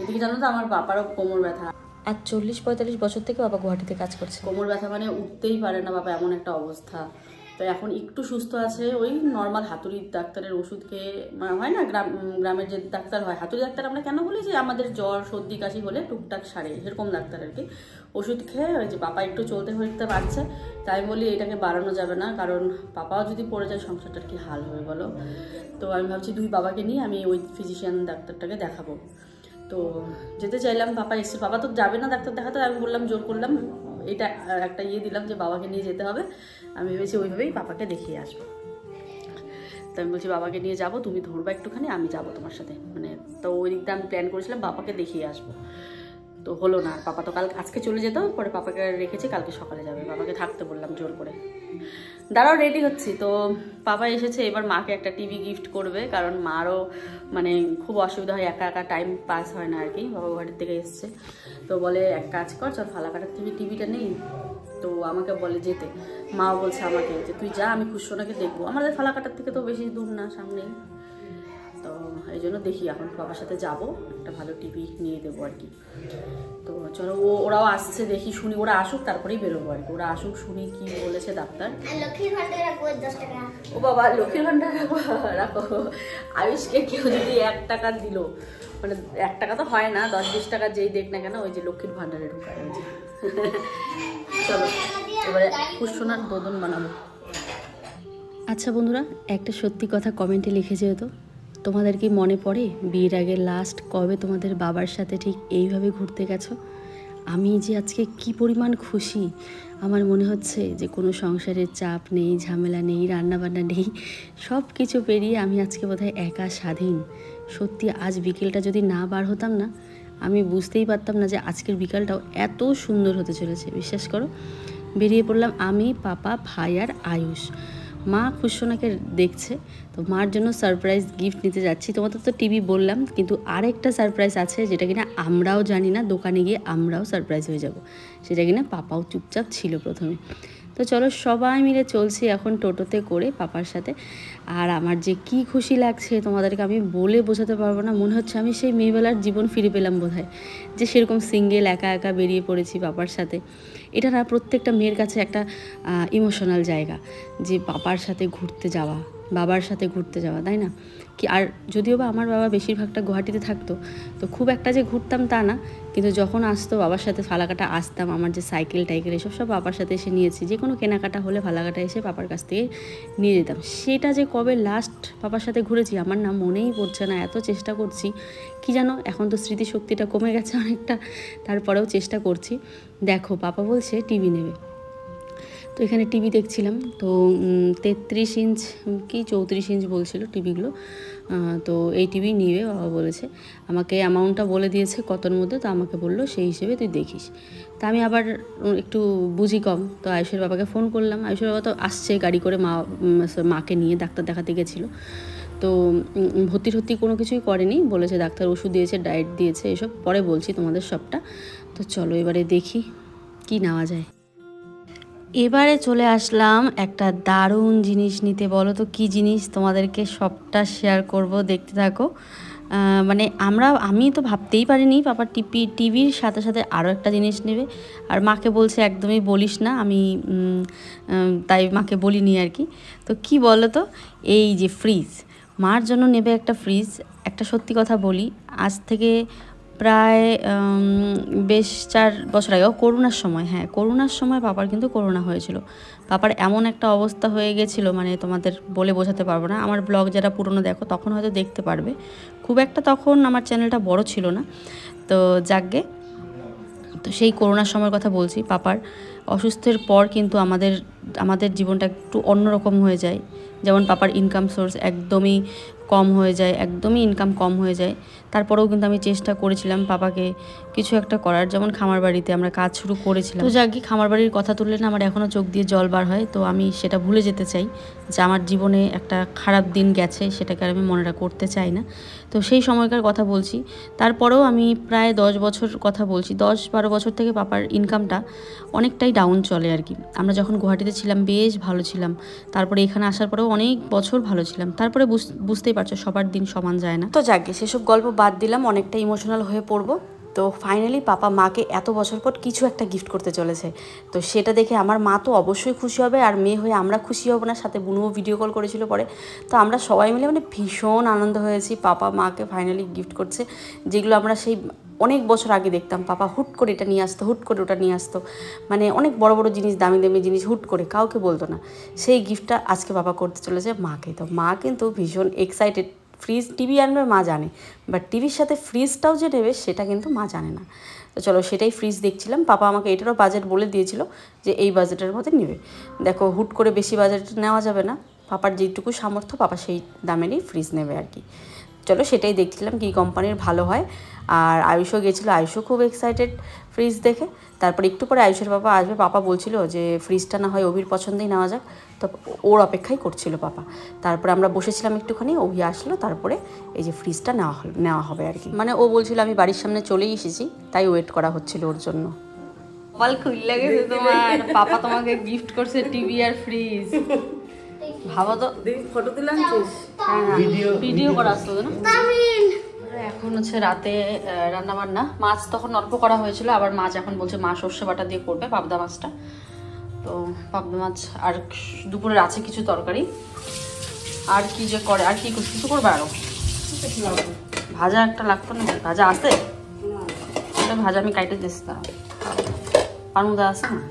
এদিকে জানো তো আমার বাবারও কোমর ব্যথা, আর 40-45 বছর থেকে বাবা গুয়াহাটিতে কাজ করছে। কোমর ব্যথা মানে উঠতেই পারে না বাবা, এমন একটা অবস্থা। তো এখন একটু সুস্থ আছে, ওই নর্মাল হাতুড়ি ডাক্তারের ওষুধ খেয়ে, হয় না গ্রামের যে ডাক্তার হয়, হাতুড়ি ডাক্তার আমরা কেন বলি, যে আমাদের জ্বর সর্দি কাশি হলে টুকটাক সারে, এরকম ডাক্তার আর কি। ওষুধ খেয়ে ওই যে পাপা একটু চলতে ফিরতে পারছে, তাই বলি এটাকে বাড়ানো যাবে না, কারণ পাপাও যদি পড়ে যায় সংসারটার কি হাল হবে বলো। তো আমি ভাবছি দুই বাবাকে নিয়ে আমি ওই ফিজিশিয়ান ডাক্তারটাকে দেখাবো। তো যেতে চাইলাম, পাপা এসে, বাবা তো যাবে না ডাক্তার দেখাতে, আমি বললাম, জোর করলাম, এটা একটা দিলাম যে বাবাকে নিয়ে যেতে হবে। আমি ভেবেছি ওইভাবেই পাপাকে দেখিয়ে আসবো। তো আমি বলছি বাবাকে নিয়ে যাব, তুমি ধরবা একটুখানি, আমি যাব তোমার সাথে, মানে তো ওই দিকটা আমি প্ল্যান করেছিলাম বাবাকে দেখিয়ে আসবো। তো হলো না, পাপা তো আজকে চলে যেত, পরে পাপাকে রেখেছি, কালকে সকালে যাবে। বাবাকে থাকতে বললাম জোর করে। দাঁড়াও রেডি হচ্ছি। তো পাপা এসেছে, এবার মাকে একটা টিভি গিফট করবে, কারণ মারও মানে খুব অসুবিধা হয়, একা একা টাইম পাস হয় না আর কি। বাবা বাড়ির থেকে এসছে, তো বলে এক কাজ কর, চল ফালাকাটার থেকে টিভিটা নেই। তো আমাকে বলে যেতে, মাও বলছে আমাকে যে তুই যা, আমি খুশোনাকে দেখবো, আমাদের ফালাকাটার থেকে তো বেশি দূর না, সামনেই। তো এই জন্য দেখি এখন বাবার সাথে যাব, একটা ভালো টিভি নিয়ে দেবো আর কি। তো চলো, ওরাও আসছে, দেখি শুনি, ওরা আসুক তারপরেই বেরোবো আর কি। ওরা আসুক, শুনি কি বলেছে ডাক্তার। ও বাবা, লক্ষ্মীর ভান্ডার রাখো। আয়ুষকে কেউ যদি 1 টাকা দিল, মানে 1 টাকা তো হয় না, 10-20 টাকা যেই দেখ না কেন, ওই যে লক্ষ্মীর ভান্ডারে ঢুকায়। চলো এবারে কুসুনার দোদন বানাবো। আচ্ছা বন্ধুরা, একটা সত্যি কথা কমেন্টে লিখে যেও তো, তোমাদের কি মনে পড়ে বিয়ের আগে লাস্ট কবে তোমাদের বাবার সাথে ঠিক এইভাবে ঘুরতে গেছো? আমি যে আজকে কি পরিমাণ খুশি, আমার মনে হচ্ছে যে কোনো সংসারের চাপ নেই, ঝামেলা নেই, রান্নাবান্না নেই, সব কিছু পেরিয়ে আমি আজকে বোধহয় একা স্বাধীন। সত্যি আজ বিকেলটা যদি না বার হতাম না, আমি বুঝতেই পারতাম না যে আজকের বিকালটাও এত সুন্দর হতে চলেছে। বিশ্বাস করো, বেরিয়ে পড়লাম আমি, পাপা, ভাই আর আয়ুষ। মা খুশোনাকে দেখছে, তো মার জন্য সারপ্রাইজ গিফট নিতে যাচ্ছি। তোমাদের তো টিভি বললাম, কিন্তু আরেকটা সারপ্রাইজ আছে, যেটা কিনা আমরাও জানি না, দোকানে গিয়ে আমরাও সারপ্রাইজ হয়ে যাব। সেটা কিনা পাপাও চুপচাপ ছিল প্রথমে। তো চলো সবাই মিলে চলছি এখন টোটোতে করে পাপার সাথে। আর আমার যে কি খুশি লাগছে তোমাদেরকে আমি বলে বোঝাতে পারবো না। মনে হচ্ছে আমি সেই মেয়েবেলার জীবন ফিরে পেলাম বোধহয়, যে সেরকম সিঙ্গেল একা একা বেরিয়ে পড়েছি পাপার সাথে। এটা না প্রত্যেকটা মেয়ের কাছে একটা ইমোশনাল জায়গা, যে পাপার সাথে ঘুরতে যাওয়া, বাবার সাথে ঘুরতে যাওয়া, তাই না? কি আর যদিও বা আমার বাবা বেশিরভাগটা গুয়াহাটিতে থাকতো, তো খুব একটা যে ঘুরতাম তা না, কিন্তু যখন আসতো বাবার সাথে ফালাকাটা আসতাম, আমার যে সাইকেল টাইকেল এসব সব বাবার সাথে এসে নিয়েছি। যে কোনো কেনাকাটা হলে ফালাকাটা এসে পাপার কাছ থেকে নিয়ে যেতাম। সেটা যে কবে লাস্ট পাপার সাথে ঘুরেছি আমার না মনেই পড়ছে না, এত চেষ্টা করছি। কি জানো, এখন তো স্মৃতিশক্তিটা কমে গেছে অনেকটা, তারপরেও চেষ্টা করছি। দেখো পাপা বলছে টিভি নেবে, তো এখানে টিভি দেখছিলাম। তো 33 ইঞ্চ কি 34 ইঞ্চ বলছিল টিভিগুলো। তো এই টিভি নিবে বাবা বলেছে, আমাকে অ্যামাউন্টটা বলে দিয়েছে কতর মধ্যে, তো আমাকে বললো সেই হিসেবে তুই দেখিস। তা আমি আবার একটু বুঝি কম, তো আয়ুষের বাবাকে ফোন করলাম। আয়ুষের বাবা তো আসছে গাড়ি করে, মাকে নিয়ে ডাক্তার দেখাতে গেছিলো। তো ভর্তি কোনো কিছুই করেনি, বলেছে ডাক্তার ওষুধ দিয়েছে, ডায়েট দিয়েছে, এসব পরে বলছি তোমাদের সবটা। তো চলো এবারে দেখি কি নেওয়া যায়। এবারে চলে আসলাম একটা দারুণ জিনিস নিতে। বলো তো কী জিনিস, তোমাদেরকে সবটা শেয়ার করব, দেখতে থাকো। মানে আমি তো ভাবতেই পারিনি পাপা টিভির সাথে সাথে আরও একটা জিনিস নেবে। আর মাকে বলছে একদমই বলিস না, আমি তাই মাকে বলিনি আর কি। তো কি বলো তো, এই যে ফ্রিজ, মার জন্য নেবে একটা ফ্রিজ। একটা সত্যি কথা বলি, আজ থেকে প্রায় বেশ 4 বছর আগে, করোনার সময়, হ্যাঁ করোনার সময় পাপার কিন্তু করোনা হয়েছিল। পাপার এমন একটা অবস্থা হয়ে গেছিলো, মানে তোমাদের বলে বোঝাতে পারবো না। আমার ব্লগ যারা পুরনো দেখো তখন হয়তো দেখতে পারবে, খুব একটা তখন আমার চ্যানেলটা বড় ছিল না। তো যাকগে, তো সেই করোনার সময়ের কথা বলছি। পাপার অসুস্থের পর কিন্তু আমাদের জীবনটা একটু অন্যরকম হয়ে যায়। যেমন পাপার ইনকাম সোর্স একদমই কম হয়ে যায়, একদমই ইনকাম কম হয়ে যায়। তারপরেও কিন্তু আমি চেষ্টা করেছিলাম পাপাকে কিছু একটা করার। যেমন খামার বাড়িতে আমরা কাজ শুরু করেছিলাম। তো যাক, খামার বাড়ির কথা তুললে না আমার এখনও চোখ দিয়ে জল বার হয়। তো আমি সেটা ভুলে যেতে চাই, যে আমার জীবনে একটা খারাপ দিন গেছে, সেটাকে আর আমি মনে করতে চাই না। তো সেই সময়কার কথা বলছি। তারপরেও আমি প্রায় 10 বছর কথা বলছি, 10-12 বছর থেকে পাপার ইনকামটা অনেকটাই ডাউন চলে আর কি। আমরা যখন গুয়াহাটিতে ছিলাম বেশ ভালো ছিলাম, তারপরে এখানে আসার পরেও অনেক বছর ভালো ছিলাম। তারপরে বুঝতেই পারছো সবার দিন সমান যায় না। তো যাকে সেসব গল্প বাদ দিলাম, অনেকটা ইমোশনাল হয়ে পড়বো। তো ফাইনালি পাপা মাকে এত বছর পর কিছু একটা গিফট করতে চলেছে। তো সেটা দেখে আমার মা তো অবশ্যই খুশি হবে, আর মেয়ে হয়ে আমরা খুশি হব না? সাথে বুনুও ভিডিও কল করেছিল পরে। তো আমরা সবাই মিলে মানে ভীষণ আনন্দ হয়েছি, পাপা মাকে ফাইনালি গিফট করছে। যেগুলো আমরা সেই অনেক বছর আগে দেখতাম, পাপা হুট করে এটা নিয়ে আসতো, হুট করে ওটা নিয়ে আসতো, মানে অনেক বড় বড় জিনিস, দামি দামি জিনিস হুট করে কাউকে বলতো না। সেই গিফটটা আজকে পাপা করতে চলেছে মাকে। তো মা কিন্তু ভীষণ এক্সাইটেড। ফ্রিজ টিভি আনবে মা জানে, বাট টিভির সাথে ফ্রিজটাও যে নেবে সেটা কিন্তু মা জানে না। তো চলো সেটাই ফ্রিজ দেখছিলাম। পাপা আমাকে এটারও বাজেট বলে দিয়েছিল যে এই বাজেটের মধ্যে নেবে। দেখো হুট করে বেশি বাজেট নেওয়া যাবে না, পাপার যেটুকু সামর্থ্য পাপা সেই দামেরই ফ্রিজ নেবে আর কি। চলো সেটাই দেখছিলাম কী কোম্পানির ভালো হয়। আর আয়ুষও গেছিলো, আয়ুষও খুব এক্সাইটেড ফ্রিজ দেখে। তারপর একটু পরে আয়ুষের পাপা আসবে, পাপা বলছিল যে ফ্রিজটা না হয় অভির পছন্দেই নেওয়া যাক, তো ওর অপেক্ষাই করছিল পাপা। তারপরে আমরা বসেছিলাম একটুখানি, অভি আসলো, তারপরে এই যে ফ্রিজটা নেওয়া হবে আর কি। মানে ও বলছিল আমি বাড়ির সামনে চলেই এসেছি, তাই ওয়েট করা হচ্ছিল ওর জন্য। কপাল খুলে গেছে তোমার, পাপা তোমাকে গিফট করছে টিভি আর ফ্রিজ। ভাবো তো, ফটো তুলে আনছিস? হ্যাঁ ভিডিও করা আসতো না। এখন হচ্ছে রাতে রান্না বান্না, মাছ তখন অল্প করা হয়েছিল, আবার মাছ এখন বলছে মা সর্ষে বাটা দিয়ে করবে পাবদা মাছটা। তো পাবদা মাছ আর দুপুরের আছে কিছু তরকারি, আর কি যে করে, আর কি কিছু করবে আরো? ভাজা একটা লাগতো না? ভাজা আছে, ভাজা আমি কাইটে দিচ্ছি, তা পানুদা আছে না,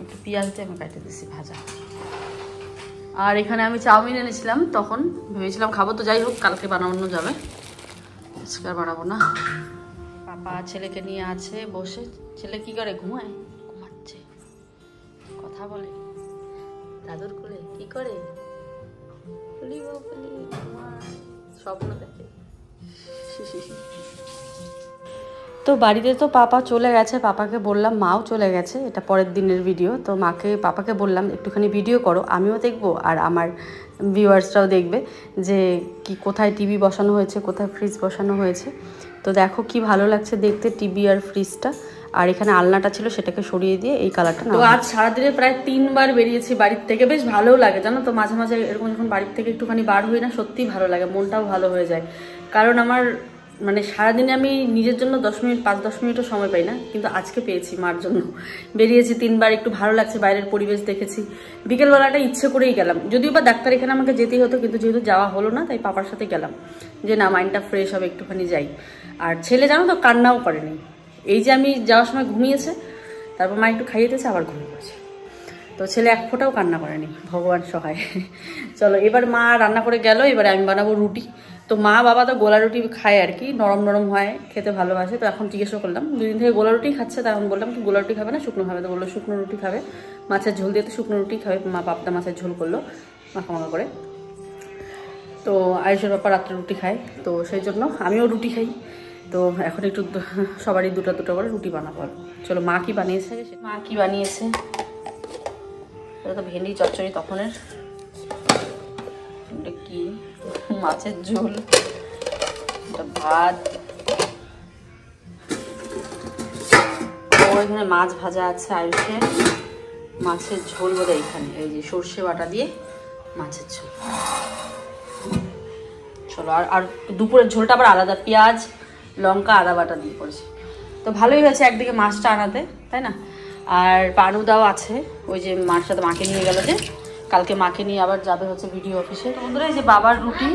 একটু পেঁয়াজ দিয়ে আমি কাইটে দিচ্ছি ভাজা। আর এখানে আমি চাউমিন এনেছিলাম, তখন ভেবেছিলাম খাবো, তো যাই হোক কালকে বানানো যাবে, আজকে আর বানাবো না। পাপা ছেলেকে নিয়ে আছে বসে। ছেলে কি করে? ঘুমায়? ঘুমাচ্ছে, কথা বলে দাদুর কোলে। কি করে? স্বপ্ন দেখে। তো বাড়িতে তো পাপা চলে গেছে, পাপাকে বললাম, মাও চলে গেছে, এটা পরের দিনের ভিডিও। তো পাপাকে বললাম একটুখানি ভিডিও করো, আমিও দেখবো আর আমার ভিউয়ার্সরাও দেখবে যে কোথায় টিভি বসানো হয়েছে, কোথায় ফ্রিজ বসানো হয়েছে। তো দেখো কি ভালো লাগছে দেখতে টিভি আর ফ্রিজটা। আর এখানে আলনাটা ছিল, সেটাকে সরিয়ে দিয়ে এই কালারটা। তো আজ সারাদিনে প্রায় 3 বার বেরিয়েছি বাড়ির থেকে, বেশ ভালোও লাগে জানো তো। মাঝে মাঝে এরকম যখন বাড়ির থেকে একটুখানি বার হই না, সত্যিই ভালো লাগে, মনটাও ভালো হয়ে যায়। কারণ আমার মানে সারাদিনে আমি নিজের জন্য 10 মিনিট 5-10 মিনিটও সময় পাই না, কিন্তু আজকে পেয়েছি মার জন্য। বেরিয়েছি 3 বার, একটু ভালো লাগছে, বাইরের পরিবেশ দেখেছি। বিকেলবেলাটা ইচ্ছে করেই গেলাম, যদিও বা ডাক্তার এখানে আমাকে যেতেই হতো, কিন্তু যেহেতু যাওয়া হলো না তাই পাপার সাথে গেলাম, যে না মাইন্ডটা ফ্রেশ হবে, একটুখানি যাই। আর ছেলে জানো তো কান্নাও করেনি, এই যে আমি যাওয়ার সময় ঘুমিয়েছে, তারপর মা একটু খাইয়ে দিয়েছে, আবার ঘুমিয়ে পড়েছে। তো ছেলে এক ফোঁটাও কান্না করেনি, ভগবান সহায়। চলো এবার মা রান্না করে গেল, এবারে আমি বানাবো রুটি। তো মা বাবা তো গোলা রুটি খায় আর কি, নরম নরম হয়, খেতে ভালোবাসে। তো এখন জিজ্ঞাসা করলাম, 2 দিন থেকে গোলা রুটি খাচ্ছে, তখন বললাম কি গোলা রুটি খাবে না শুকনো খাবে? তো বললো শুকনো রুটি খাবে, মাছের ঝোল দিয়ে তো শুকনো রুটি খাবে। মা পাবদা মাছের ঝোল করলো মাখা করে। তো আয়ুষের বাবা রাত্রে রুটি খায়, তো সেই জন্য আমিও রুটি খাই। তো এখন একটু সবারই দুটো করে রুটি বানাবো। চলো মা কি বানিয়েছে, মা কি বানিয়েছে? এটা তো ভেন্ডি চচ্চড়ি তখনের, এটা কি মাছের ঝোল, এটা ভাত, এখানে মাছ ভাজা আছে আয়ুষে, মাছের ঝোল বোধহয় এখানে, এই যে সর্ষে বাটা দিয়ে মাছের ঝোল। চলো আর দুপুরের ঝোলটা আবার আলাদা, পেঁয়াজ লঙ্কা আদা বাটা দিয়ে করেছি। তো ভালোই হয়েছে একদিকে মাছটা আনাতে, তাই না? আর পানুদাও আছে, ওই যে মার সাথে মাকে নিয়ে গেল, যে কালকে মাকে নিয়ে আবার যাবে হচ্ছে ভিডিও অফিসে। বন্ধুরা এই যে বাবার রুটি,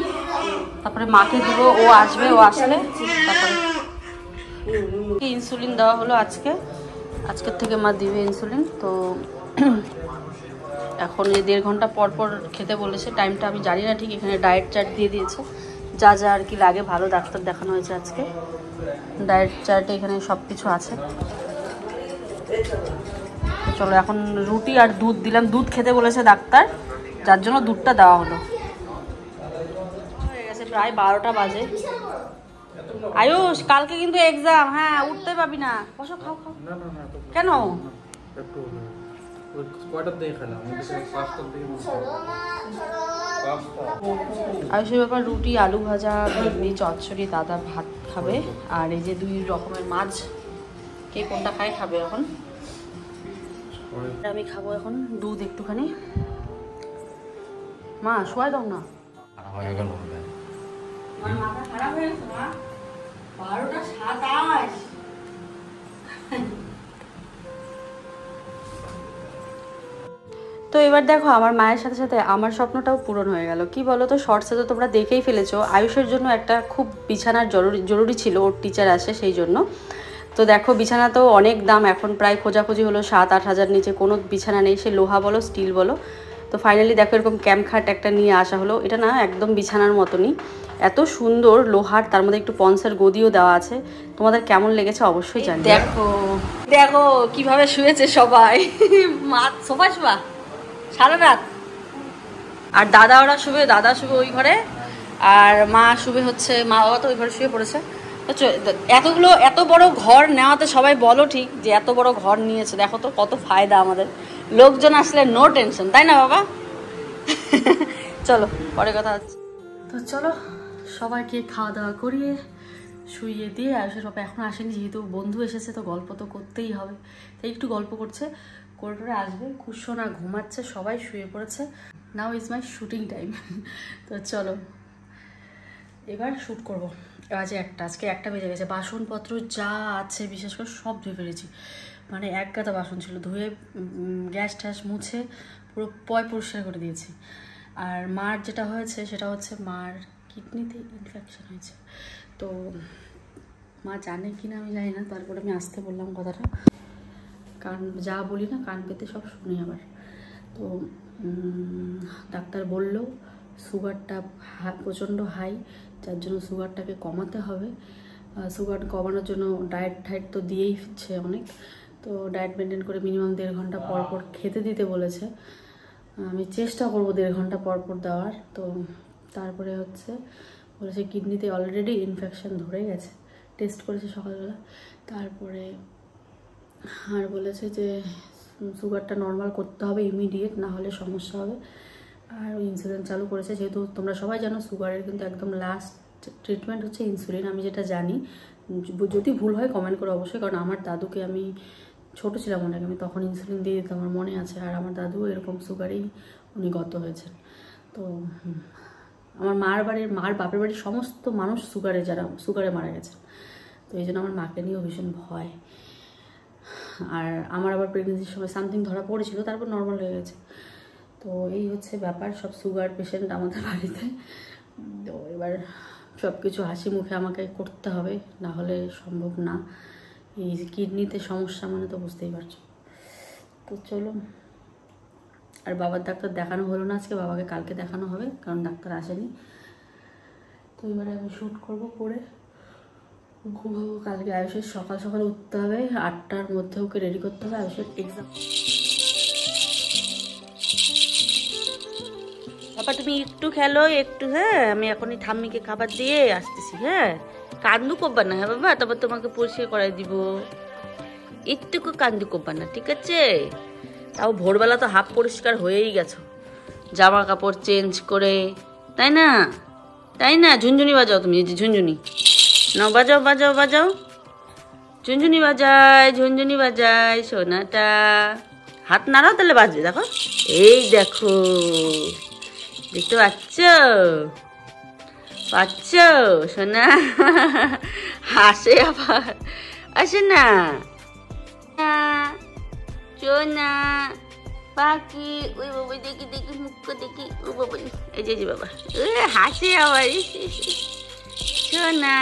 তারপরে মাকে দিব, ও আসবে, ও আসলে তারপরে ইনসুলিন দেওয়া হলো আজকের থেকে মা দিবে ইনসুলিন। তো এখন এই 1.5 ঘন্টা পর পর খেতে বলেছে, টাইমটা আমি জানি না ঠিক, এখানে ডায়েট চার্ট দিয়ে দিয়েছে, যা যা আর কি লাগে। ভালো ডাক্তার দেখানো হয়েছে আজকে, ডায়েট চার্টে এখানে সব কিছু আছে। চলো এখন রুটি আর দুধ দিলাম, দুধ খেতে বলেছে ডাক্তার, যার জন্য দুধটা দেওয়া হলো। হয়ে গেছে প্রায় 12টা বাজে। আয়ুষ কালকে কিন্তু এক্সাম, হ্যাঁ উঠতে পাবি না, বসো খাও। কেন? আয়ুষের ব্যাপার রুটি, আলু ভাজা, ভেন্ডি চচ্চড়ি, দাদা ভাত খাবে, আর এই যে 2 রকমের মাছ, কে কোনটা খায় খাবে এখন। আমি খাবো এখন দুধ একটুখানি। মা শোয়াই দাও না। হয়ে গেল আমার মাথা খারাপ হয়ে গেছে মা। 12টা 27। তো এবার দেখো আমার মায়ের সাথে সাথে আমার স্বপ্নটাও পূরণ হয়ে গেল। কি বলো তো, শর্টসে তো তোমরা দেখেই ফেলেছো, আয়ুষের জন্য একটা খুব বিছানার জরুরি ছিল, ওর টিচার আসে সেই জন্য। তো দেখো বিছানা তো অনেক দাম, এখন প্রায় খোঁজাখুঁজি হলো 7-8 হাজার, নিচে কোনো বিছানা নেই, সে লোহা বলো স্টিল বলো। তো ফাইনালি দেখো এরকম ক্যাম্প খাট একটা নিয়ে আসা হলো। এটা না একদম বিছানার মতনই, এত সুন্দর লোহার, তার মধ্যে একটু পন্সের গদিও দেওয়া আছে। তোমাদের কেমন লেগেছে অবশ্যই জানি। দেখো দেখো কিভাবে শুয়েছে সবাই, মা সোফায় শোয়া সারা রাত। আর দাদা ওরা শুবে, দাদা শুবে ওই ঘরে, আর মা শুবে হচ্ছে, মা বাবা তো ওই ঘরে শুয়ে পড়েছে। এতগুলো এত বড় ঘর নেওয়াতে সবাই বলো ঠিক যে এত বড় ঘর নিয়েছে, দেখো তো কত ফায়দা আমাদের, লোকজন আসলে নো টেনশন, তাই না বাবা? চলো পরে কথা হচ্ছে। তো চলো সবাইকে খাওয়া দাওয়া করিয়ে শুইয়ে দিয়ে, আয়ুষের বাবা এখন আসেনি, যেহেতু বন্ধু এসেছে তো গল্প তো করতেই হবে, তাই একটু গল্প করছে, করে আসবে। কুশোনা ঘুমাচ্ছে, সবাই শুয়ে পড়েছে। Now is my shooting time. তো চলো এবার শ্যুট করবো। আজকে একটা বেজে গেছে, বাসনপত্র যা আছে বিশেষ করে সব ধুয়ে ফেলেছি, মানে এক গাদা বাসন ছিল, ধুয়ে গ্যাস ট্যাস মুছে পুরো পরিষ্কার করে দিয়েছি। আর মার যেটা হয়েছে সেটা হচ্ছে মার কিডনিতে ইনফেকশন হয়েছে। তো মা জানে কি না আমি জানি না, তারপরে আমি আসতে বললাম কথাটা, কারণ যা বলি না কান পেতে সব শুনি আবার। তো ডাক্তার বলল সুগারটা প্রচণ্ড হাই, যার জন্য সুগারটাকে কমাতে হবে। সুগার কমানোর জন্য ডায়েট তো দিয়েই হচ্ছে অনেক, তো ডায়েট মেনটেন করে মিনিমাম 1.5 ঘন্টা পর পর খেতে দিতে বলেছে। আমি চেষ্টা করবো 1.5 ঘন্টা পর পর দেওয়ার। তো তারপরে হচ্ছে বলেছে কিডনিতে অলরেডি ইনফেকশন ধরে গেছে, টেস্ট করেছে সকালবেলা। তারপরে আর বলেছে যে সুগারটা নর্মাল করতে হবে ইমিডিয়েট, না হলে সমস্যা হবে। আর ইনসুলিন চালু করেছে, যেহেতু তোমরা সবাই জানো সুগারের কিন্তু একদম লাস্ট ট্রিটমেন্ট হচ্ছে ইনসুলিন, আমি যেটা জানি। যদি ভুল হয় কমেন্ট করে অবশ্যই, কারণ আমার দাদুকে আমি ছোটো ছিলাম অনেক, আমি তখন ইনসুলিন দিয়ে দিতাম, আমার মনে আছে। আর আমার দাদু এরকম সুগারেই উনি গত হয়েছেন। তো আমার মার বাপের বাড়ির সমস্ত মানুষ সুগারে মারা গেছেন। তো এই জন্য আমার মাকে নিয়েও ভীষণ ভয়। আর আমার আবার প্রেগনেন্সির সময় সামথিং ধরা পড়েছিল, তারপর নর্মাল হয়ে গেছে। তো এই হচ্ছে ব্যাপার, সব সুগার পেশেন্ট আমাদের বাড়িতে। তো এবার সব কিছু হাসি মুখে আমাকে করতে হবে, না হলে সম্ভব না। এই কিডনিতে সমস্যা মানে তো বুঝতেই পারছো। তো চলো, আর বাবার ডাক্তার দেখানো হলো না আজকে, বাবাকে কালকে দেখানো হবে, কারণ ডাক্তার আসেনি। তো এবারে আমি শ্যুট করবো, করে ঘুমাবো। কালকে আয়ুষের সকাল সকাল উঠতে হবে, 8টার মধ্যে ওকে রেডি করতে হবে, আয়ুষের এক্সাম। বাবা তুমি একটু খেলো একটু, হ্যাঁ আমি এখনই ঠাম্মিকে খাবার দিয়ে আসতেছি, হ্যাঁ কান্দু করবা না, হ্যাঁ বাবা, তারপর তোমাকে পরিষ্কার করাই দিব, একটুকু কান্দু করবা না, ঠিক আছে? তাও ভোরবেলা তো হাফ পরিষ্কার হয়েই গেছো, জামা কাপড় চেঞ্জ করে, তাই না? তাই না? ঝুনঝুনি বাজাও তুমি, ঝুনঝুনি না, বাজাও বাজাও বাজাও, ঝুনঝুনি বাজাই সোনাটা, হাত নাড়াও তাহলে বাজবে। দেখো এই দেখো, দেখতে পাচ্ছ সোনা? হাসে আবার, আসে না সোনা পাখি, ওই বাবা দেখি দেখি মুখটা দেখি, ও বাবা এই যে বাবা হাসে আবার, সোনা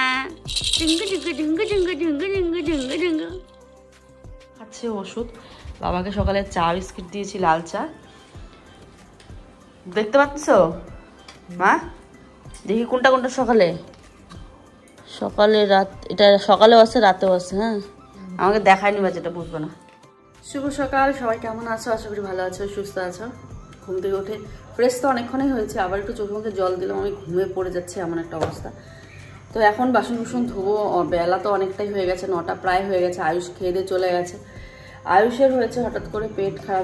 ঢুঙ্গু ঢুঙ্গু ঢুঙ্গু ঢুঙ্গু ঢুঙ্গু ঢুঙ্গু ঢুঙ্গু ঢুঙ্গু। আছে ওষুধ, বাবাকে সকালে চা বিস্কিট দিয়েছি, লাল চা, দেখতে পাচ্ছ মা? দেখি কোনটা কোনটা সকালে রাত, এটা সকালেও আছে রাতেও আছে, হ্যাঁ আমাকে দেখায়নি বা যেটা বুঝবো না। শুভ সকাল, সবাই কেমন আছো? আশা করি ভালো আছো, সুস্থ আছো। ঘুম থেকে উঠে ফ্রেশ তো অনেকক্ষণই হয়েছে, আবার একটু চোখে মুখে জল দিলাম, আমি ঘুমিয়ে পড়ে যাচ্ছে এমন একটা অবস্থা। তো এখন বাসন কুসন ধোবো, বেলা তো অনেকটাই হয়ে গেছে, 9টা প্রায় হয়ে গেছে। আয়ুষ খেয়ে দিয়ে চলে গেছে। আয়ুষের হয়েছে হঠাৎ করে পেট খারাপ,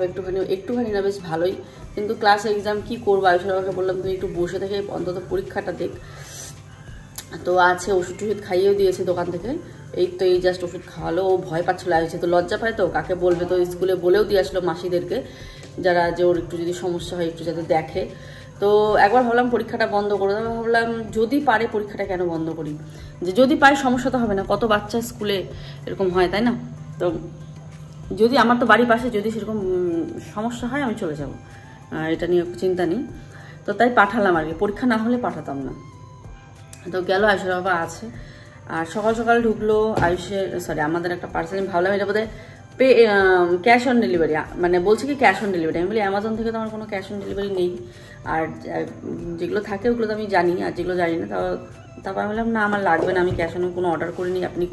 একটুখানি না বেশ ভালোই, কিন্তু ক্লাস এক্সাম কি করবো, আয়ুষের আমাকে বললাম তুমি একটু বসে থেকে অন্তত পরীক্ষাটা দেখ। তো আছে ওষুধ টষুধ খাইয়েও দিয়েছে দোকান থেকে, এই জাস্ট ওষুধ খাওয়ালো। ও ভয় পাচ্ছিল, আয়ুষে তো লজ্জা পায়, তো কাকে বলবে, তো স্কুলে বলেও দিয়ে আসলো মাসিদেরকে, যারা যে ওর একটু যদি সমস্যা হয় একটু যাতে দেখে। তো তো একবার ভাবলাম পরীক্ষাটা বন্ধ করে দেবো, ভাবলাম যদি পারে পরীক্ষাটা কেন বন্ধ করি, যে যদি পারে সমস্যা তো হবে না, কত বাচ্চা স্কুলে এরকম হয় তাই না। তো যদি আমার তো বাড়ির পাশে যদি সেরকম সমস্যা হয় আমি চলে যাব, এটা নিয়ে চিন্তা নেই। তো তাই পাঠালাম আর কি, পরীক্ষা না হলে পাঠাতাম না। তো গেল, আয়ুষের বাবা আছে। আর সকাল সকাল ঢুকলো আয়ুষের, সরি আমাদের একটা পার্সেল, আমি ভাবলাম এটা বোধহয় ক্যাশ অন ডেলিভারি, মানে বলছি কি ক্যাশ অন ডেলিভারি, আমি বলি অ্যামাজন থেকে তো আমার কোনো ক্যাশ অন ডেলিভারি নেই, আর যেগুলো থাকে ওগুলো তো আমি জানি, আর যেগুলো জানি না তারপর আমি বললাম না আমার লাগবে না, আমি ক্যাশ অন কোনো অর্ডার করিনি, আপনি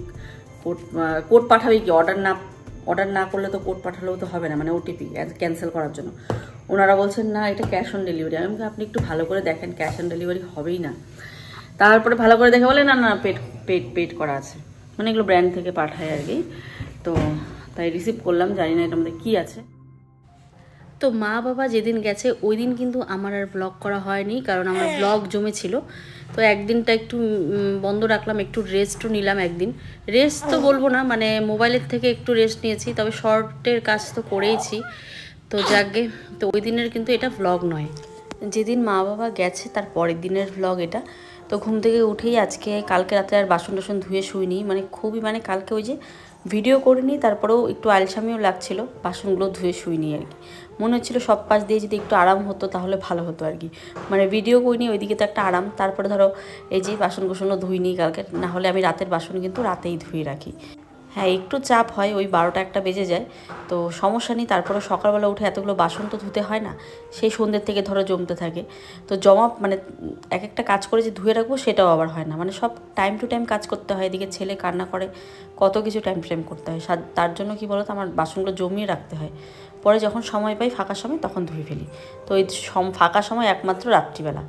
কোড পাঠাবে কি, অর্ডার না করলে তো কোড পাঠালেও তো হবে না, মানে ওটিপি ক্যান্সেল করার জন্য। ওনারা বলছেন না এটা ক্যাশ অন ডেলিভারি। আমি আপনি একটু ভালো করে দেখেন, ক্যাশ অন ডেলিভারি হবেই না। তারপরে ভালো করে দেখে বলে না না পেড করা আছে, মানে এগুলো ব্র্যান্ড থেকে পাঠায় আর কি। তো তাই রিসিভ করলাম, জানি না এটার মধ্যে কী আছে। তো মা বাবা যেদিন গেছে ওই দিন কিন্তু আমার আর ব্লগ করা হয়নি, কারণ আমার ব্লগ জমেছিল। তো একদিনটা একটু বন্ধ রাখলাম, একটু রেস্টও নিলাম। একদিন রেস্ট তো বলবো না, মানে মোবাইলের থেকে একটু রেস্ট নিয়েছি, তবে শর্টের কাজ তো করেইছি। তো যাকে, তো ওই দিনের কিন্তু এটা ব্লগ নয়, যেদিন মা বাবা গেছে তার পরের দিনের ব্লগ এটা। তো ঘুম থেকে উঠেই কালকে রাতে আর বাসন টাসন ধুয়ে শুইনি, মানে খুবই, মানে কালকে ওই যে ভিডিও করিনি, তারপরেও একটু আলসামিও লাগছিল, বাসনগুলো ধুয়ে শুইনি আর কি। মনে হচ্ছিলো সব পাশ দিয়ে যদি একটু আরাম হতো তাহলে ভালো হতো আর কি, মানে ভিডিও করিনি ওইদিকে তো একটা আরাম। তারপরে ধরো এই যে বাসন কুসনও ধুইনি কালকে, না হলে আমি রাতের বাসন কিন্তু রাতেই ধুয়ে রাখি। হ্যাঁ একটু চাপ হয়, ওই 12টা 1টা বেজে যায়, তো সমস্যা নেই। তারপরে সকালবেলা উঠে এতগুলো বাসন তো ধুতে হয় না, সেই সন্ধ্যের থেকে ধরো জমতে থাকে। তো মানে এক একটা কাজ করে যে ধুয়ে রাখবো সেটাও আবার হয় না, মানে সব টাইম টু টাইম কাজ করতে হয়। এদিকে ছেলে কান্না করে, কত কিছু টাইম টু টাইম করতে হয়, তার জন্য কি বলো তো আমার বাসনগুলো জমিয়ে রাখতে হয়, পরে যখন সময় পাই ফাঁকা সময় তখন ধুয়ে ফেলি। তো এই ফাঁকা সময় একমাত্র রাত্রিবেলা।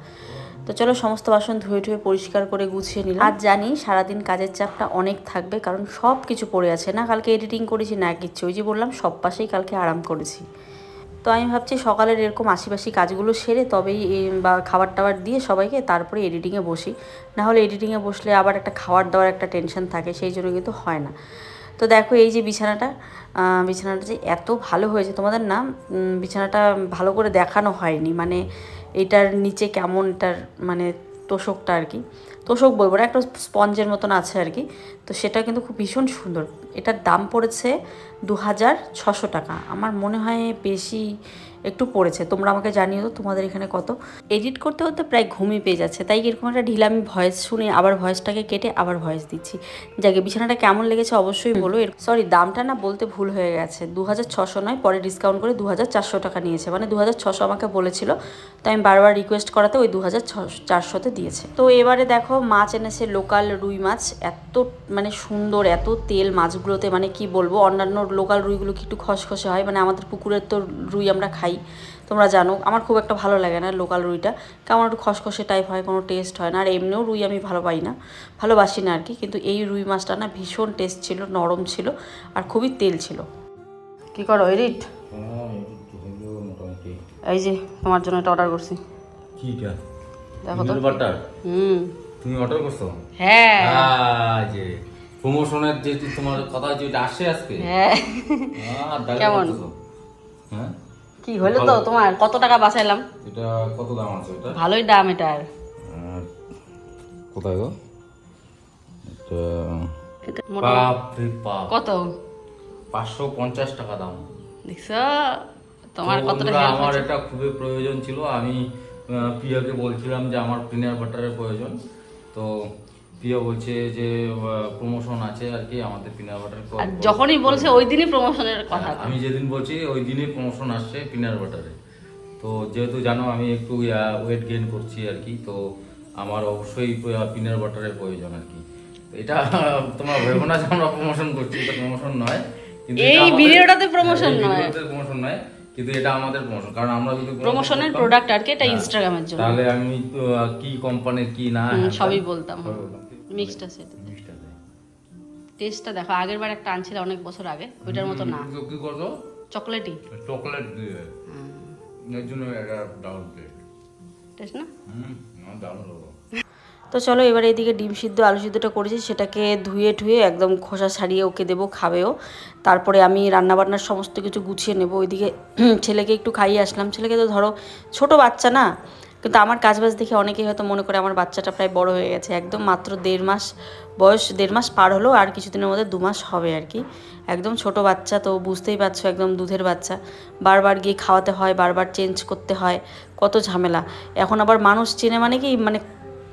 তো চলো সমস্ত বাসন ধুয়ে পরিষ্কার করে গুছিয়ে নিলাম। আজ জানি সারাদিন কাজের চাপটা অনেক থাকবে, কারণ সব কিছু পড়ে আছে, না কালকে এডিটিং করেছি না কিচ্ছু, ওই যে বললাম সব পাশেই কালকে আরাম করেছি। তো আমি ভাবছি সকালের এরকম আশিপাশি কাজগুলো সেরে তবেই বা খাবার টাবার দিয়ে সবাইকে তারপরে এডিটিংয়ে বসি, না হলে এডিটিংয়ে বসলে আবার একটা খাবার দাওয়ার একটা টেনশন থাকে, সেই জন্য কিন্তু হয় না। তো দেখো এই যে বিছানাটা যে এত ভালো হয়েছে, তোমাদের না বিছানাটা ভালো করে দেখানো হয়নি, মানে এটার নিচে কেমন, এটার মানে তোষকটা আর কি, তোষক বলবো না, একটা স্পঞ্জের মতন আছে আর কি। তো সেটা কিন্তু খুব ভীষণ সুন্দর। এটার দাম পড়েছে 2600 টাকা, আমার মনে হয় বেশি একটু পড়েছে। তোমরা আমাকে জানিও তো তোমাদের এখানে কত। এডিট করতে করতে প্রায় ঘুমই পেয়ে যাচ্ছে, তাই এরকম একটা ঢিলা আমি ভয়েস শুনে আবার ভয়েসটাকে কেটে আবার ভয়েস দিচ্ছি। যাকে বিছানাটা কেমন লেগেছে অবশ্যই বলো। সরি দামটা না বলতে ভুল হয়ে গেছে, 2600 নয়, পরে ডিসকাউন্ট করে 2400 টাকা নিয়েছে, মানে 2600 আমাকে বলেছিল, তো আমি বারবার রিকোয়েস্ট করাতে ওই 2400-তে দিয়েছে। তো এবারে দেখো মাছ এনেছে, লোকাল রুই মাছ, এত মানে সুন্দর, এত তেল মাছগুলোতে, মানে কি বলবো। অন্যান্য লোকাল রুইগুলো কি একটু খসখসে হয়, মানে আমাদের পুকুরের তো রুই আমরা খাই, তোমরা জানো, আমার খুব একটা ভালো লাগে না লোকাল রুইটা, কেমন একটু খসখসে টাইপ হয়, কোনো টেস্ট হয় না। আর এমনিও রুই আমি ভালোবাসি না আর কি, কিন্তু এই রুই মাছটা না ভীষণ টেস্ট ছিল, নরম ছিল আর খুবই তেল ছিল। কি করো এডিট? এই যে তোমার জন্য এটা অর্ডার করছি। কিটা? দেখো তো বাটার। তুমি অর্ডার করছো? হ্যাঁ যে প্রমোশনের যে তোমার কথা যে আসে আজকে। হ্যাঁ কেমন? হ্যাঁ কি হলো তো তোমার? কত টাকা বাঁচাইলাম? এটা কত দাম আছে এটা? ভালোই দাম এটার। কোথায় গো? এটা বাপ রে বাপ। কত? 550 টাকা দাম। দেখছো তোমার কতটা হেল্প আমার এটা খুবই প্রয়োজন ছিল। আমি প্রিয়াকে বলছিলাম যে আমার পিনাট বাটারের প্রয়োজন, তো প্রিয়া বলছে যে প্রমোশন আছে আর কি আমাদের পিনাট বাটার। যখনই বলছে ওই দিনই প্রমোশনের কথা। আমি যেদিন বলছি ওই দিনই প্রমোশন আসছে পিনাট বাটারে। তো যেহেতু জানো আমি একটু ওয়েট গেইন করছি আর কি, তো আমার অবশ্যই পিনাট বাটারের প্রয়োজন আর কি। এটা তোমরা ভেবো না যে আমরা প্রমোশন করছি, এটা প্রমোশন নয়, কিন্তু এই ভিডিওটাতে প্রমোশন নয়, কিন্তু এটা আমাদের প্রমোশন। কারণ আমরা যদি প্রমোশনের প্রোডাক্ট আর কি, এটা ইনস্টাগ্রামের জন্য, তাহলে আমি কি কোম্পানির কি না সবই বলতাম। মিক্সড আছে, টেস্টটা দেখো, আগের বার একটা আনছিল অনেক বছর আগে, ওইটার মতো না। কি করছো? চকলেট দিয়ে এর জন্য এটা দারুণ টেস্ট না? দারুণ। তো চলো এবার এইদিকে ডিম সিদ্ধ আলু সিদ্ধটা করেছি, সেটাকে ধুয়ে একদম খোসা ছাড়িয়ে ওকে দেবো, খাবেও। তারপরে আমি রান্নাবান্নার সমস্ত কিছু গুছিয়ে নেব। ওইদিকে ছেলেকে একটু খাইয়ে আসলাম। ছেলেকে তো ধরো ছোট বাচ্চা না, কিন্তু আমার কাজবাজ দেখে অনেকেই হয়তো মনে করে আমার বাচ্চাটা প্রায় বড় হয়ে গেছে, একদম মাত্র 1.5 মাস বয়স, 1.5 মাস পার হলো, আর কিছুদিনের মধ্যে 2 মাস হবে আর কি। একদম ছোট বাচ্চা, তো বুঝতেই পারছো একদম দুধের বাচ্চা, বারবার গিয়ে খাওয়াতে হয়, বারবার চেঞ্জ করতে হয়, কত ঝামেলা। এখন আবার মানুষ চেনে মানে কি, মানে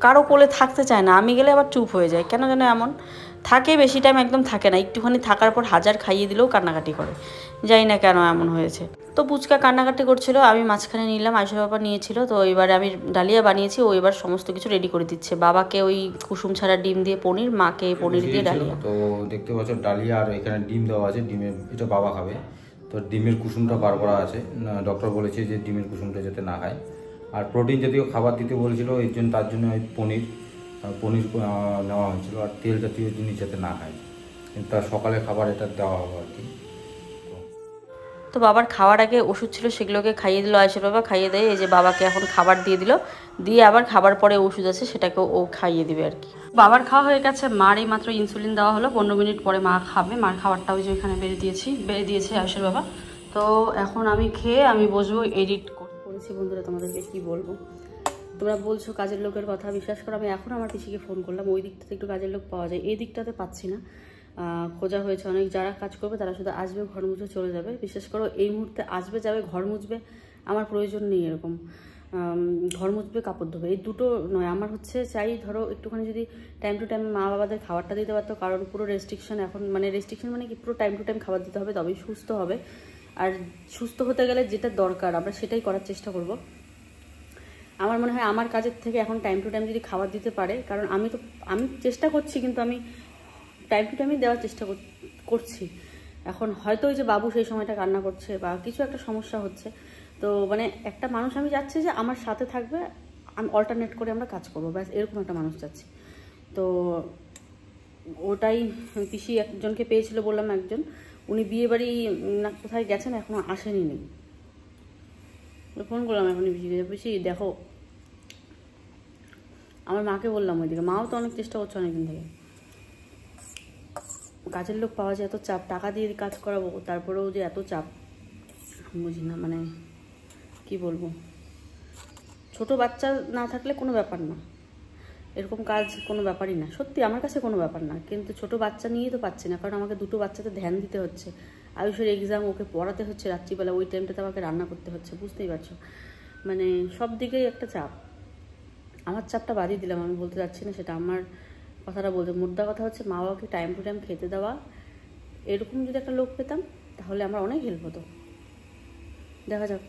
কারো কোলে থাকতে চায় না, আমি গেলে আবার চুপ হয়ে যায়, কেন যেন এমন থাকে, বেশি টাইম একদম থাকে না, একটুখানি থাকার পর হাজার খাইয়ে দিলেও কান্নাকাটি করে, জানি না কেন এমন হয়েছে। তো পুচকা কান্নাকাটি করছিল, আমি মাঝখানে নিলাম, আয়ুষা বাবা নিয়েছিল, তো এবারে আমি ডালিয়া বানিয়েছি, ও এবার সমস্ত কিছু রেডি করে দিচ্ছে, বাবাকে ওই কুসুম ছাড়া ডিম দিয়ে পনির, মাকে পনির দিয়ে ডালিয়া। তো দেখতে পাচ্ছ ডালিয়া, আর এখানে ডিম দেওয়া আছে, ডিমের এটা বাবা খাবে, তো ডিমের কুসুমটা বার করা আছে, ডক্টর বলেছে যে ডিমের কুসুমটা যাতে না খায়, আর প্রোটিন জাতীয় খাবার দিতে বলেছিল, এই জন্য তার জন্য ওই পনির নেওয়া হয়েছিল, আর তেল জাতীয় জিনিস যাতে না খায়, কিন্তু তার সকালে খাবার এটা দেওয়া হবে আর কি। তো বাবার খাওয়ার আগে ওষুধ ছিল, সেগুলোকে খাইয়ে দিল আয়ুষের বাবা, খাইয়ে দেয়, এই যে বাবাকে এখন খাবার দিয়ে দিল, দিয়ে আবার খাবার পরে ওষুধ আছে সেটাকেও ও খাইয়ে দিবে আর কি। বাবার খাওয়া হয়ে গেছে, মার এই মাত্র ইনসুলিন দেওয়া হলো, 15 মিনিট পরে মা খাবে, মার খাবারটা ওই যে ওইখানে বেড়ে দিয়েছে আয়ুষের বাবা। তো এখন আমি খেয়ে আমি বসবো এডিট করেছি। বন্ধুরা তোমাদেরকে কি বলবো, তোমরা বলছো কাজের লোকের কথা, বিশ্বাস করো আমি এখন আমার পিসিকে ফোন করলাম, ওই দিকটাতে একটু কাজের লোক পাওয়া যায়, এই দিকটাতে পাচ্ছি না, খোঁজা হয়েছে অনেক, যারা কাজ করবে তারা শুধু আসবে, ঘর মুছে চলে যাবে। বিশেষ করো এই মুহূর্তে আসবে, যাবে, ঘর মুছবে, আমার প্রয়োজন নেই এরকম, ঘর মুছবে, কাপড় ধোবে, এই দুটো নয় আমার হচ্ছে চাই। ধরো একটুখানি যদি টাইম টু টাইম মা বাবাদের খাবারটা দিতে পারতো, কারণ পুরো রেস্ট্রিকশন এখন, মানে রেস্ট্রিকশন মানে কি, পুরো টাইম টু টাইম খাবার দিতে হবে, তবেই সুস্থ হবে। আর সুস্থ হতে গেলে যেটা দরকার আমরা সেটাই করার চেষ্টা করব। আমার মনে হয় আমার কাজের থেকে এখন টাইম টু টাইম যদি খাবার দিতে পারে, কারণ আমি চেষ্টা করছি, কিন্তু আমি টাইম টু টাইমই দেওয়ার চেষ্টা করছি। এখন হয়তো ওই যে বাবু সেই সময়টা কান্না করছে বা কিছু একটা সমস্যা হচ্ছে, তো মানে একটা মানুষ আমি চাচ্ছি যে আমার সাথে থাকবে, আমি অল্টারনেট করে আমরা কাজ করবো, ব্যাস এরকম একটা মানুষ চাচ্ছি। তো ওটাই পিসি একজনকে পেয়েছিল, বললাম একজন, উনি বিয়ে বাড়ি না কোথায় গেছেন, এখনো আসেনি, নেই। ফোন করলাম এখনই পিসি দেখো, আমার মাকে বললাম ওইদিকে, মাও তো অনেক চেষ্টা করছে অনেকদিন থেকে, কাজের লোক পাওয়া যায়, এত চাপ, টাকা দিয়ে কাজ করাবো, তারপরেও যে এত চাপ, বুঝি না, মানে কি বলবো। ছোট বাচ্চা না থাকলে কোনো ব্যাপার না, এরকম কাজ কোনো ব্যাপারই না, সত্যি আমার কাছে কোনো ব্যাপার না, কিন্তু ছোট বাচ্চা নিয়েই তো পাচ্ছি না, কারণ আমাকে দুটো বাচ্চাতে ধ্যান দিতে হচ্ছে, আয়ুষের এক্সাম, ওকে পড়াতে হচ্ছে রাত্রিবেলা, ওই টাইমটাতে আমাকে রান্না করতে হচ্ছে, বুঝতেই পারছো, মানে সব দিকেই একটা চাপ। আমার চাপটা বাদিয়ে দিলাম, আমি বলতে চাচ্ছি না সেটা, আমার কথাটা বলতে, মুদ্রা কথা হচ্ছে মা বাবাকে টাইম টু টাইম খেতে দেওয়া, এরকম যদি একটা লোক পেতাম তাহলে আমার অনেক হেল্প হতো। দেখা যাক।